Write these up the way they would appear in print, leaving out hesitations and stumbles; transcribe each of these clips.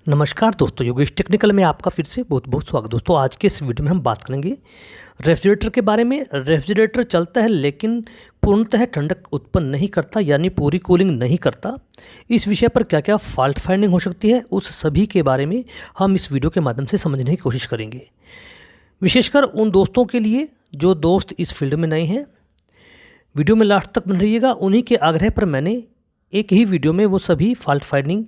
नमस्कार दोस्तों, योगेश टेक्निकल में आपका फिर से बहुत बहुत स्वागत। दोस्तों आज के इस वीडियो में हम बात करेंगे रेफ्रिजरेटर के बारे में। रेफ्रिजरेटर चलता है लेकिन पूर्णतः ठंडक उत्पन्न नहीं करता, यानी पूरी कूलिंग नहीं करता। इस विषय पर क्या क्या फॉल्ट फाइंडिंग हो सकती है, उस सभी के बारे में हम इस वीडियो के माध्यम से समझने की कोशिश करेंगे। विशेषकर उन दोस्तों के लिए जो दोस्त इस फील्ड में नए हैं, वीडियो में लास्ट तक बने रहिएगा। उन्हीं के आग्रह पर मैंने एक ही वीडियो में वो सभी फॉल्ट फाइंडिंग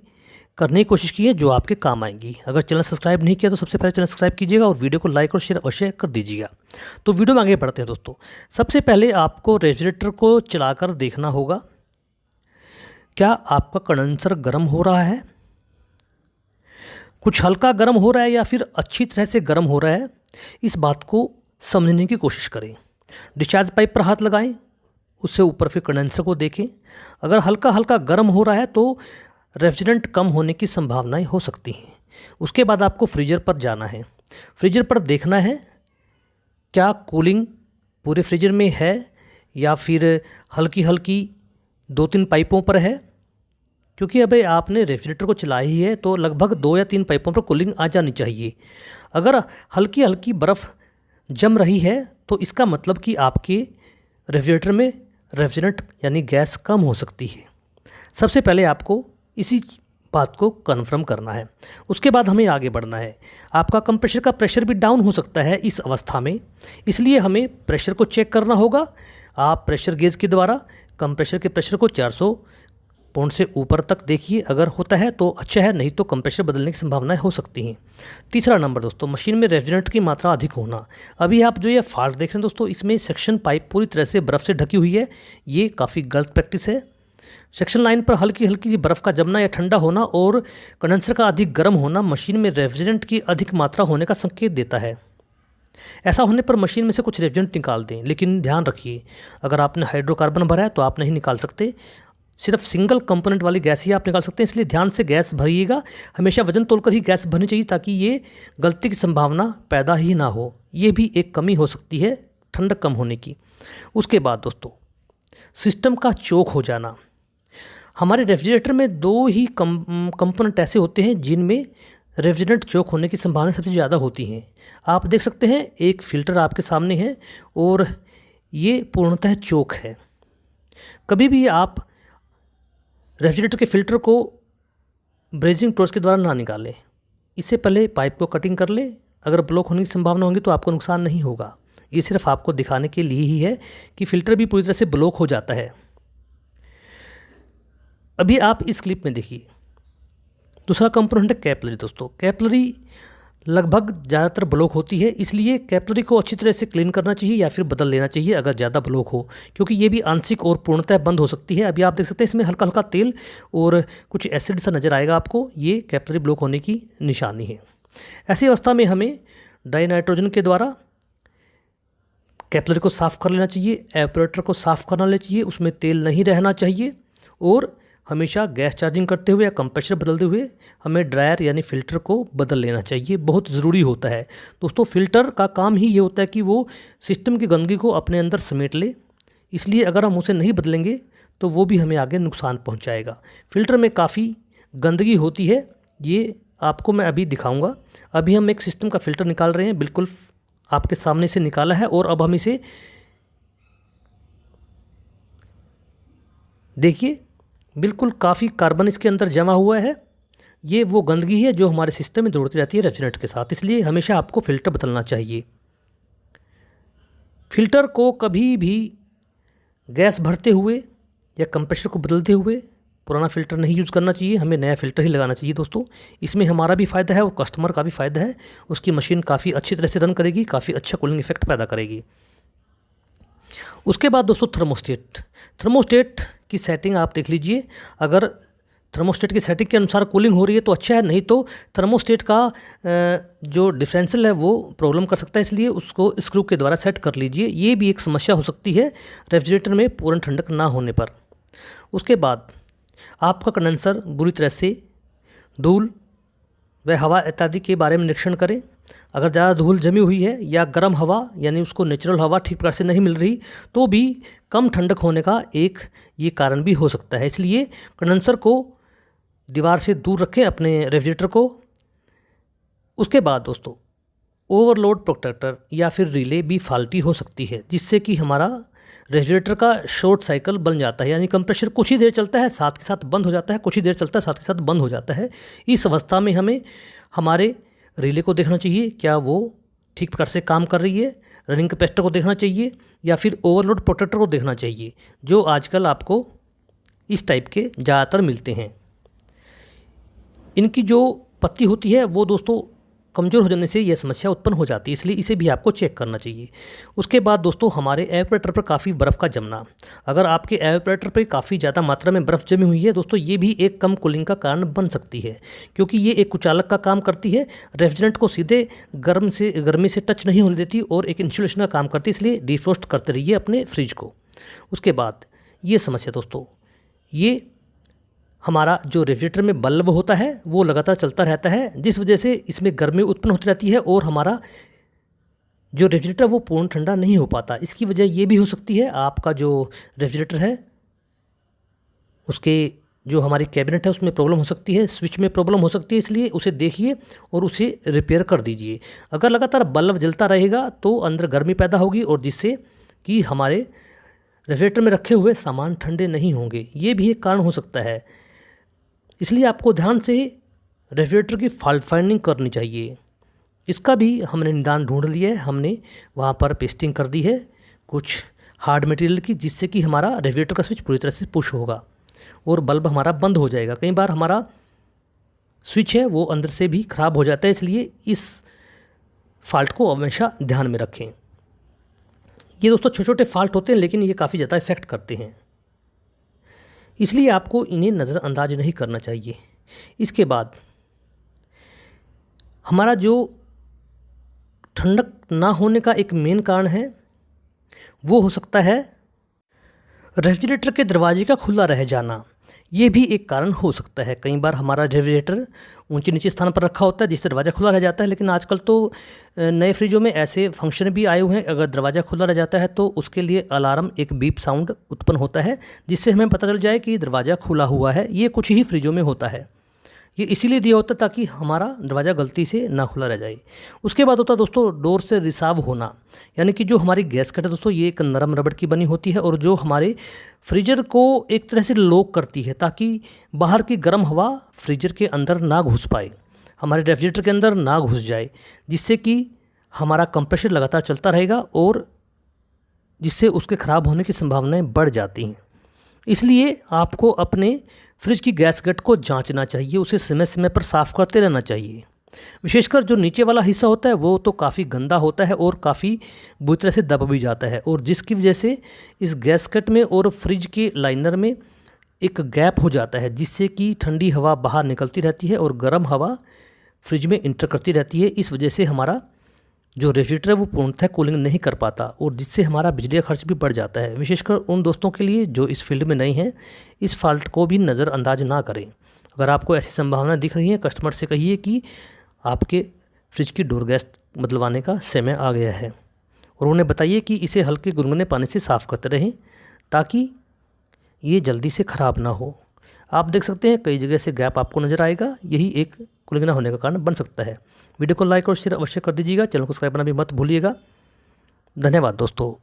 करने की कोशिश की है जो आपके काम आएंगी। अगर चैनल सब्सक्राइब नहीं किया तो सबसे पहले चैनल सब्सक्राइब कीजिएगा और वीडियो को लाइक और शेयर अवश्य कर दीजिएगा। तो वीडियो में आगे बढ़ते हैं दोस्तों। सबसे पहले आपको रेफ्रिजरेटर को चलाकर देखना होगा, क्या आपका कंडेंसर गर्म हो रहा है, कुछ हल्का गर्म हो रहा है या फिर अच्छी तरह से गर्म हो रहा है। इस बात को समझने की कोशिश करें। डिस्चार्ज पाइप पर हाथ लगाएं, उससे ऊपर फिर कंडेंसर को देखें। अगर हल्का हल्का गर्म हो रहा है तो रेफ्रिजरेंट कम होने की संभावनाएं हो सकती हैं। उसके बाद आपको फ्रीजर पर जाना है। फ्रीजर पर देखना है क्या कूलिंग पूरे फ्रीजर में है या फिर हल्की हल्की 2-3 पाइपों पर है। क्योंकि अबे आपने रेफ्रिजरेटर को चलाया ही है तो लगभग 2 या 3 पाइपों पर कूलिंग आ जानी चाहिए। अगर हल्की हल्की बर्फ़ जम रही है तो इसका मतलब कि आपके रेफ्रिजरेटर में रेफ्रिजरेंट यानी गैस कम हो सकती है। सबसे पहले आपको इसी बात को कन्फर्म करना है। उसके बाद हमें आगे बढ़ना है। आपका कंप्रेसर का प्रेशर भी डाउन हो सकता है इस अवस्था में, इसलिए हमें प्रेशर को चेक करना होगा। आप प्रेशर गेज के द्वारा कंप्रेसर के प्रेशर को 400 पॉइंट से ऊपर तक देखिए। अगर होता है तो अच्छा है, नहीं तो कंप्रेसर बदलने की संभावनाएं हो सकती हैं। तीसरा नंबर दोस्तों, मशीन में रेफ्रिजरेंट की मात्रा अधिक होना। अभी आप जो ये फॉल्ट देख रहे हैं दोस्तों, इसमें सेक्शन पाइप पूरी तरह से बर्फ़ से ढकी हुई है। ये काफ़ी गलत प्रैक्टिस है। सेक्शन लाइन पर हल्की हल्की सी बर्फ़ का जमना या ठंडा होना और कंडेंसर का अधिक गर्म होना मशीन में रेफ्रिजरेंट की अधिक मात्रा होने का संकेत देता है। ऐसा होने पर मशीन में से कुछ रेफ्रिजरेंट निकाल दें, लेकिन ध्यान रखिए अगर आपने हाइड्रोकार्बन भरा है तो आप नहीं निकाल सकते। सिर्फ सिंगल कंपोनेंट वाली गैस ही आप निकाल सकते हैं, इसलिए ध्यान से गैस भरिएगा। हमेशा वजन तोलकर ही गैस भरनी चाहिए ताकि ये गलती की संभावना पैदा ही ना हो। ये भी एक कमी हो सकती है ठंडक कम होने की। उसके बाद दोस्तों, सिस्टम का चोक हो जाना। हमारे रेफ्रिजरेटर में 2 ही कंपोनेंट ऐसे होते हैं जिनमें रेफ्रिजरेंट चोक होने की संभावना सबसे ज़्यादा होती हैं। आप देख सकते हैं एक फ़िल्टर आपके सामने है और ये पूर्णतः चोक है। कभी भी आप रेफ्रिजरेटर के फ़िल्टर को ब्रेजिंग टॉर्च के द्वारा ना निकालें। इससे पहले पाइप को कटिंग कर लें। अगर ब्लॉक होने की संभावना होगी तो आपको नुकसान नहीं होगा। ये सिर्फ आपको दिखाने के लिए ही है कि फ़िल्टर भी पूरी तरह से ब्लॉक हो जाता है। अभी आप इस क्लिप में देखिए। दूसरा कंपोनेंट है कैपिलरी दोस्तों। कैपिलरी लगभग ज़्यादातर ब्लॉक होती है, इसलिए कैपिलरी को अच्छी तरह से क्लीन करना चाहिए या फिर बदल लेना चाहिए अगर ज़्यादा ब्लॉक हो, क्योंकि ये भी आंशिक और पूर्णतः बंद हो सकती है। अभी आप देख सकते हैं इसमें हल्का हल्का तेल और कुछ एसिड सा नज़र आएगा आपको। ये कैपिलरी ब्लॉक होने की निशानी है। ऐसी अवस्था में हमें डाई नाइट्रोजन के द्वारा कैपिलरी को साफ़ कर लेना चाहिए। एपरेटर को साफ़ करना लेना चाहिए, उसमें तेल नहीं रहना चाहिए। और हमेशा गैस चार्जिंग करते हुए या कंप्रेसर बदलते हुए हमें ड्रायर यानी फ़िल्टर को बदल लेना चाहिए। बहुत ज़रूरी होता है दोस्तों। फ़िल्टर का काम ही ये होता है कि वो सिस्टम की गंदगी को अपने अंदर समेट ले, इसलिए अगर हम उसे नहीं बदलेंगे तो वो भी हमें आगे नुकसान पहुंचाएगा। फ़िल्टर में काफ़ी गंदगी होती है, ये आपको मैं अभी दिखाऊँगा। अभी हम एक सिस्टम का फ़िल्टर निकाल रहे हैं, बिल्कुल आपके सामने से निकाला है। और अब हम इसे देखिए, बिल्कुल काफ़ी कार्बन इसके अंदर जमा हुआ है। ये वो गंदगी है जो हमारे सिस्टम में दौड़ती रहती है रेफ्रिजरेंट के साथ, इसलिए हमेशा आपको फ़िल्टर बदलना चाहिए। फ़िल्टर को कभी भी गैस भरते हुए या कंप्रेसर को बदलते हुए पुराना फ़िल्टर नहीं यूज़ करना चाहिए। हमें नया फ़िल्टर ही लगाना चाहिए दोस्तों। इसमें हमारा भी फ़ायदा है और कस्टमर का भी फ़ायदा है। उसकी मशीन काफ़ी अच्छी तरह से रन करेगी, काफ़ी अच्छा कूलिंग इफेक्ट पैदा करेगी। उसके बाद दोस्तों थर्मोस्टेट की सेटिंग आप देख लीजिए। अगर थर्मोस्टेट की सेटिंग के अनुसार कूलिंग हो रही है तो अच्छा है, नहीं तो थर्मोस्टेट का जो डिफरेंशियल है वो प्रॉब्लम कर सकता है, इसलिए उसको स्क्रू के द्वारा सेट कर लीजिए। ये भी एक समस्या हो सकती है रेफ्रिजरेटर में पूर्ण ठंडक ना होने पर। उसके बाद आपका कंडेंसर बुरी तरह से धूल व हवा इत्यादि के बारे में निरीक्षण करें। अगर ज़्यादा धूल जमी हुई है या गर्म हवा यानी उसको नेचुरल हवा ठीक प्रकार से नहीं मिल रही तो भी कम ठंडक होने का एक ये कारण भी हो सकता है। इसलिए कंडेंसर को दीवार से दूर रखें अपने रेफ्रिजरेटर को, उसके बाद दोस्तों ओवरलोड प्रोटेक्टर या फिर रिले भी फाल्टी हो सकती है, जिससे कि हमारा रेफ्रिजरेटर का शॉर्ट साइकिल बन जाता है, यानी कंप्रेसर कुछ ही देर चलता है साथ के साथ बंद हो जाता है, कुछ ही देर चलता है साथ के साथ बंद हो जाता है। इस अवस्था में हमें हमारे रिले को देखना चाहिए, क्या वो ठीक प्रकार से काम कर रही है, रनिंग कैपेसिटर को देखना चाहिए या फिर ओवरलोड प्रोटेक्टर को देखना चाहिए, जो आजकल आपको इस टाइप के ज़्यादातर मिलते हैं। इनकी जो पत्ती होती है वो दोस्तों कमज़ोर हो जाने से यह समस्या उत्पन्न हो जाती है, इसलिए इसे भी आपको चेक करना चाहिए। उसके बाद दोस्तों हमारे एवापोरेटर पर काफ़ी बर्फ़ का जमना, अगर आपके एवापोरेटर पर काफ़ी ज़्यादा मात्रा में बर्फ़ जमी हुई है दोस्तों, ये भी एक कम कूलिंग का कारण बन सकती है, क्योंकि ये एक कुचालक का काम करती है, रेफ्रिजरेंट को सीधे गर्मी से टच नहीं होने देती और एक इंसुलेशन का काम करती है, इसलिए डिफ्रोस्ट करते रहिए अपने फ्रिज को। उसके बाद ये समस्या दोस्तों, ये हमारा जो रेफ्रिजरेटर में बल्ब होता है वो लगातार चलता रहता है, जिस वजह से इसमें गर्मी उत्पन्न होती रहती है और हमारा जो रेफ्रिजरेटर वो पूर्ण ठंडा नहीं हो पाता। इसकी वजह ये भी हो सकती है आपका जो रेफ्रिजरेटर है उसके जो हमारी कैबिनेट है उसमें प्रॉब्लम हो सकती है, स्विच में प्रॉब्लम हो सकती है, इसलिए उसे देखिए और उसे रिपेयर कर दीजिए। अगर लगातार बल्ब जलता रहेगा तो अंदर गर्मी पैदा होगी और जिससे कि हमारे रेफ्रिजरेटर में रखे हुए सामान ठंडे नहीं होंगे, ये भी एक कारण हो सकता है। इसलिए आपको ध्यान से रेफ्रिजरेटर की फॉल्ट फाइंडिंग करनी चाहिए। इसका भी हमने निदान ढूंढ लिया है, हमने वहाँ पर पेस्टिंग कर दी है कुछ हार्ड मटेरियल की, जिससे कि हमारा रेफ्रिजरेटर का स्विच पूरी तरह से पुश होगा और बल्ब हमारा बंद हो जाएगा। कई बार हमारा स्विच है वो अंदर से भी ख़राब हो जाता है, इसलिए इस फॉल्ट को हमेशा ध्यान में रखें। ये दोस्तों छोटे छोटे फॉल्ट होते हैं लेकिन ये काफ़ी ज़्यादा इफेक्ट करते हैं, इसलिए आपको इन्हें नज़रअंदाज नहीं करना चाहिए। इसके बाद हमारा जो ठंडक ना होने का एक मेन कारण है वो हो सकता है रेफ्रिजरेटर के दरवाजे का खुला रह जाना। ये भी एक कारण हो सकता है। कई बार हमारा रेफ्रिजरेटर ऊंचे नीचे स्थान पर रखा होता है जिससे दरवाज़ा खुला रह जाता है, लेकिन आजकल तो नए फ्रिजों में ऐसे फंक्शन भी आए हुए हैं, अगर दरवाज़ा खुला रह जाता है तो उसके लिए अलार्म एक बीप साउंड उत्पन्न होता है जिससे हमें पता चल जाए कि दरवाज़ा खुला हुआ है। ये कुछ ही फ्रिजों में होता है, ये इसीलिए दिया होता है ताकि हमारा दरवाज़ा गलती से ना खुला रह जाए। उसके बाद होता है दोस्तों डोर से रिसाव होना, यानी कि जो हमारी गैसकेट है दोस्तों ये एक नरम रबड़ की बनी होती है और जो हमारे फ्रीजर को एक तरह से लॉक करती है ताकि बाहर की गर्म हवा फ्रीजर के अंदर ना घुस पाए, हमारे रेफ्रिजरेटर के अंदर ना घुस जाए, जिससे कि हमारा कंप्रेसर लगातार चलता रहेगा और जिससे उसके ख़राब होने की संभावनाएं बढ़ जाती हैं। इसलिए आपको अपने फ्रिज की गैसकेट को जांचना चाहिए, उसे समय समय पर साफ़ करते रहना चाहिए। विशेषकर जो नीचे वाला हिस्सा होता है वो तो काफ़ी गंदा होता है और काफ़ी बुरी तरह से दब भी जाता है, और जिसकी वजह से इस गैसकेट में और फ्रिज के लाइनर में एक गैप हो जाता है जिससे कि ठंडी हवा बाहर निकलती रहती है और गर्म हवा फ्रिज में इंटर करती रहती है। इस वजह से हमारा जो रेफ्रिजरेटर है वो पूर्णतः कूलिंग नहीं कर पाता और जिससे हमारा बिजली का खर्च भी बढ़ जाता है। विशेषकर उन दोस्तों के लिए जो इस फील्ड में नहीं हैं, इस फॉल्ट को भी नज़रअंदाज ना करें। अगर आपको ऐसी संभावना दिख रही है, कस्टमर से कहिए कि आपके फ्रिज की डोर गैस बदलवाने का समय आ गया है और उन्हें बताइए कि इसे हल्के गुनगुने पानी से साफ़ करते रहें ताकि ये जल्दी से ख़राब ना हो। आप देख सकते हैं कई जगह से गैप आपको नज़र आएगा, यही एक कूलिंग ना होने का कारण बन सकता है। वीडियो को लाइक और शेयर अवश्य कर दीजिएगा, चैनल को सब्सक्राइब करना भी मत भूलिएगा। धन्यवाद दोस्तों।